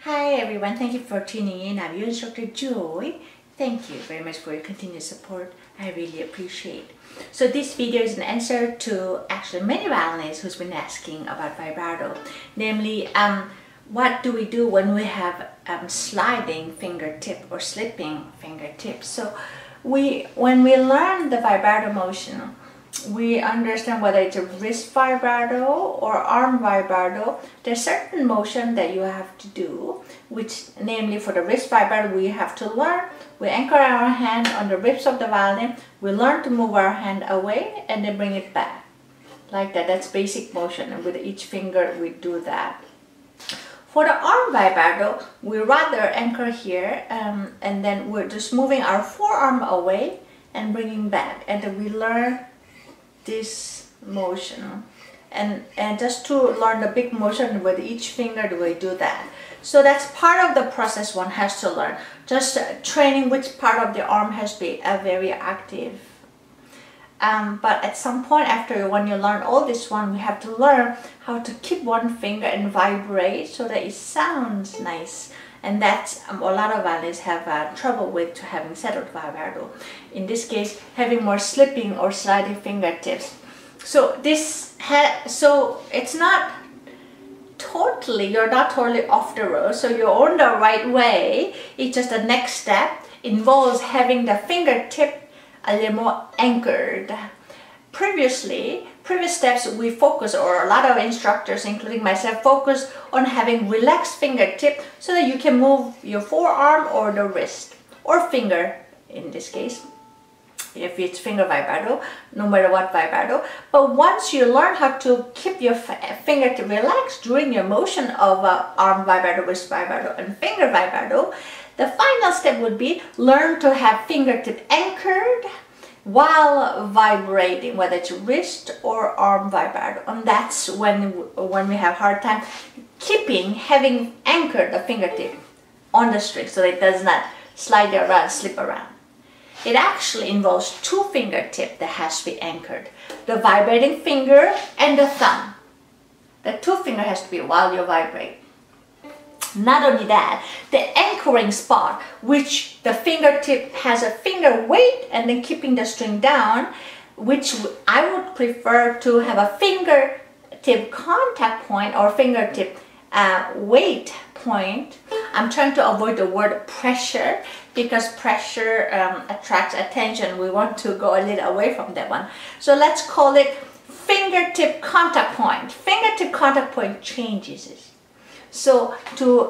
Hi everyone, thank you for tuning in. I'm your instructor Joy. Thank you very much for your continued support. I really appreciate. So this video is an answer to actually many violinists who's been asking about vibrato. Namely, what do we do when we have sliding fingertip or slipping fingertips? So when we learn the vibrato motion, we understand whether it's a wrist vibrato or arm vibrato. There's certain motion that you have to do, which namely for the wrist vibrato we have to learn. We anchor our hand on the wrists of the violin. We learn to move our hand away and then bring it back. Like that. That's basic motion, and with each finger we do that. For the arm vibrato, we rather anchor here and then we're just moving our forearm away and bringing back, and then we learn this motion, and just to learn the big motion with each finger we do that. So that's part of the process one has to learn, just training which part of the arm has to be very active. But at some point after when you learn all this one, we have to learn how to keep one finger and vibrate so that it sounds nice. And that's a lot of violinists have trouble with having settled vibrato. In this case, having more slipping or sliding fingertips. So it's not totally, you're not totally off the road. So you're on the right way. It's just the next step involves having the fingertip a little more anchored. Previous steps we focus, or a lot of instructors including myself, focus on having relaxed fingertip so that you can move your forearm or the wrist or finger in this case, if it's finger vibrato, no matter what vibrato. But once you learn how to keep your fingertip relaxed during your motion of arm vibrato, wrist vibrato and finger vibrato, the final step would be learn to have fingertip anchored while vibrating, whether it's wrist or arm vibrato. And that's when we have hard time having anchored the fingertip on the string so that it does not slide around, slip around. It actually involves two fingertips that has to be anchored, the vibrating finger and the thumb. The two finger has to be while you vibrate. Not only that, the anchoring spot, which the fingertip has a finger weight and then keeping the string down, which I would prefer to have a fingertip contact point or fingertip weight point. I'm trying to avoid the word pressure because pressure attracts attention. We want to go a little away from that one. So let's call it fingertip contact point. Fingertip contact point changes it. So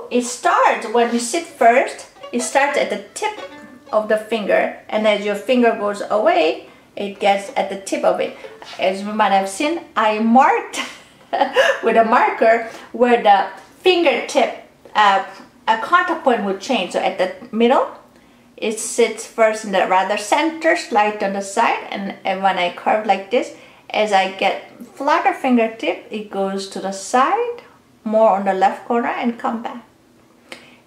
it starts when you sit first, it starts at the tip of the finger, and as your finger goes away, it gets at the tip of it. As you might have seen, I marked with a marker where the fingertip a contact point would change. So at the middle, it sits first in the rather center, slight on the side, and when I curve like this, as I get flatter fingertip, it goes to the side, more on the left corner, and come back.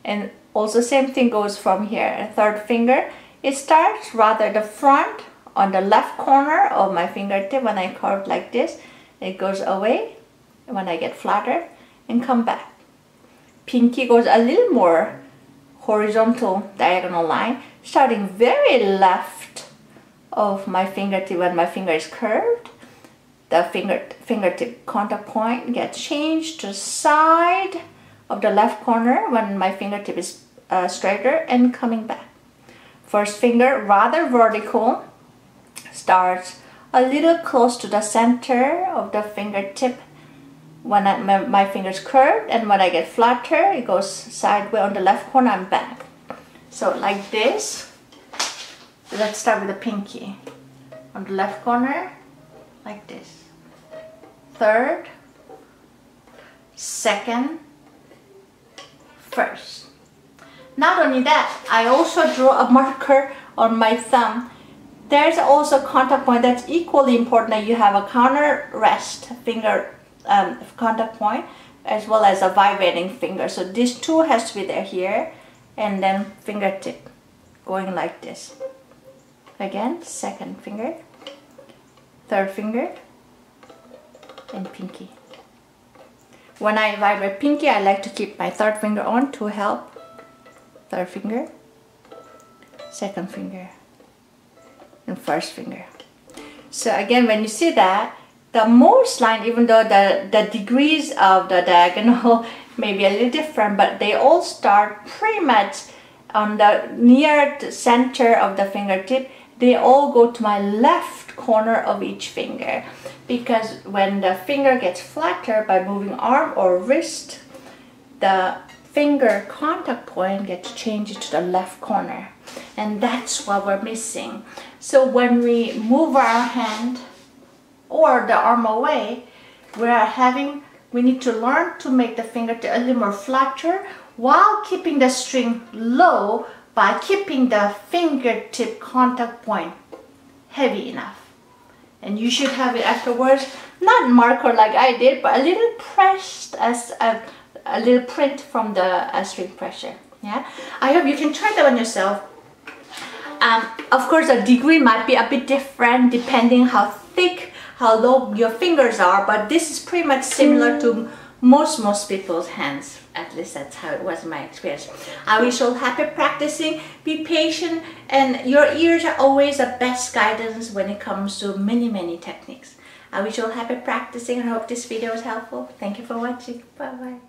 And also same thing goes from here. Third finger, it starts rather the front on the left corner of my fingertip. When I curve like this, it goes away when I get flatter and come back. Pinky goes a little more horizontal diagonal line, starting very left of my fingertip when my finger is curved. The fingertip contact point gets changed to the side of the left corner when my fingertip is straighter and coming back. First finger, rather vertical, starts a little close to the center of the fingertip when my finger is curved, and when I get flatter, it goes sideways on the left corner and back. So like this. Let's start with the pinky. On the left corner, like this. Third, second, first. Not only that, I also draw a marker on my thumb. There's also a contact point that's equally important, that you have a counter rest finger contact point as well as a vibrating finger. So these two has to be there here, and then fingertip going like this. Again, second finger, third finger, and pinky. When I vibrate pinky, I like to keep my third finger on to help. Third finger, second finger, and first finger. So again, when you see that, the most line, even though the degrees of the diagonal may be a little different, but they all start pretty much on the near center of the fingertip. They all go to my left corner of each finger, because when the finger gets flatter by moving arm or wrist, the finger contact point gets changed to the left corner, and that's what we're missing. So when we move our hand or the arm away, we need to learn to make the fingertip a little more flatter while keeping the string low by keeping the fingertip contact point heavy enough. And you should have it afterwards, not marker like I did, but a little pressed as a little print from the string pressure. Yeah, I hope you can try that on yourself. Of course, the degree might be a bit different depending how thick, how low your fingers are, but this is pretty much similar to most people's hands. At least that's how it was in my experience. I wish you all happy practicing. Be patient, and your ears are always the best guidance when it comes to many techniques. I wish you all happy practicing, and I hope this video was helpful. Thank you for watching. Bye bye.